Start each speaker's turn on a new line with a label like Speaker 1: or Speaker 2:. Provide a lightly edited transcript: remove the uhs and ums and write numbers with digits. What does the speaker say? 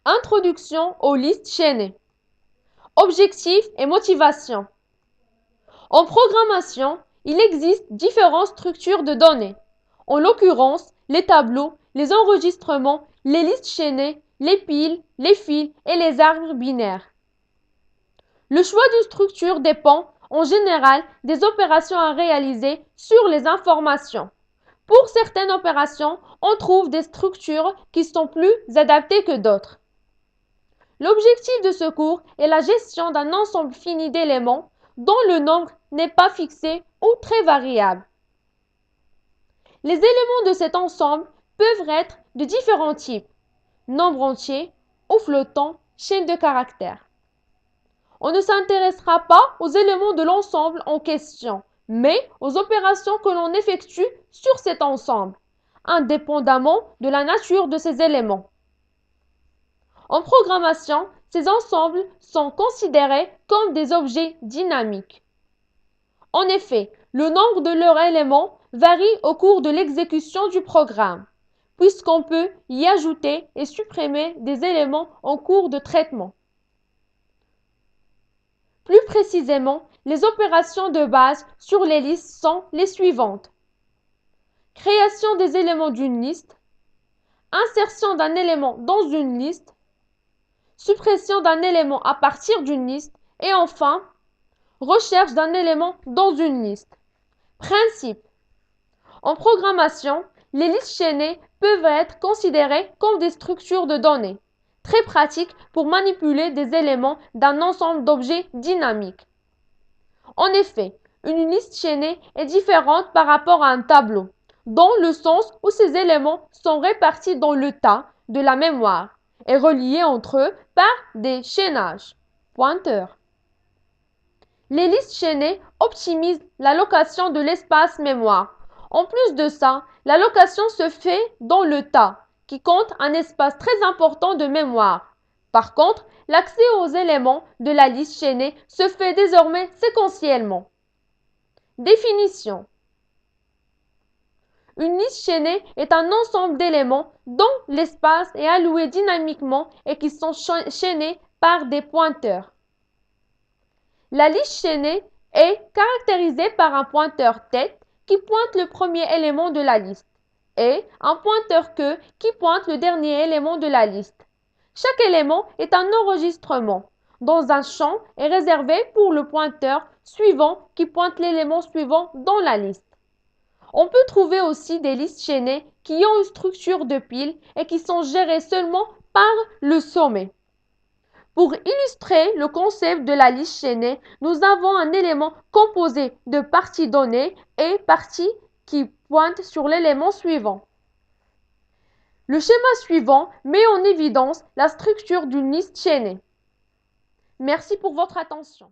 Speaker 1: Introduction aux listes chaînées. Objectifs et motivation. En programmation, il existe différentes structures de données. En l'occurrence, les tableaux, les enregistrements, les listes chaînées, les piles, les fils et les arbres binaires. Le choix d'une structure dépend, en général, des opérations à réaliser sur les informations. Pour certaines opérations, on trouve des structures qui sont plus adaptées que d'autres. L'objectif de ce cours est la gestion d'un ensemble fini d'éléments dont le nombre n'est pas fixé ou très variable. Les éléments de cet ensemble peuvent être de différents types, nombre entier ou flottant, chaîne de caractères. On ne s'intéressera pas aux éléments de l'ensemble en question, mais aux opérations que l'on effectue sur cet ensemble, indépendamment de la nature de ces éléments. En programmation, ces ensembles sont considérés comme des objets dynamiques. En effet, le nombre de leurs éléments varie au cours de l'exécution du programme, puisqu'on peut y ajouter et supprimer des éléments en cours de traitement. Plus précisément, les opérations de base sur les listes sont les suivantes. Création des éléments d'une liste, insertion d'un élément dans une liste, suppression d'un élément à partir d'une liste et enfin, recherche d'un élément dans une liste. Principe. En programmation, les listes chaînées peuvent être considérées comme des structures de données, très pratiques pour manipuler des éléments d'un ensemble d'objets dynamiques. En effet, une liste chaînée est différente par rapport à un tableau, dans le sens où ces éléments sont répartis dans le tas de la mémoire et reliés entre eux par des chaînages, pointeurs. Les listes chaînées optimisent l'allocation de l'espace mémoire. En plus de ça, l'allocation se fait dans le tas, qui compte un espace très important de mémoire. Par contre, l'accès aux éléments de la liste chaînée se fait désormais séquentiellement. Définition. Une liste chaînée est un ensemble d'éléments dont l'espace est alloué dynamiquement et qui sont chaînés par des pointeurs. La liste chaînée est caractérisée par un pointeur tête qui pointe le premier élément de la liste et un pointeur queue qui pointe le dernier élément de la liste. Chaque élément est un enregistrement dans un champ et réservé pour le pointeur suivant qui pointe l'élément suivant dans la liste. On peut trouver aussi des listes chaînées qui ont une structure de pile et qui sont gérées seulement par le sommet. Pour illustrer le concept de la liste chaînée, nous avons un élément composé de parties données et parties qui pointent sur l'élément suivant. Le schéma suivant met en évidence la structure d'une liste chaînée. Merci pour votre attention.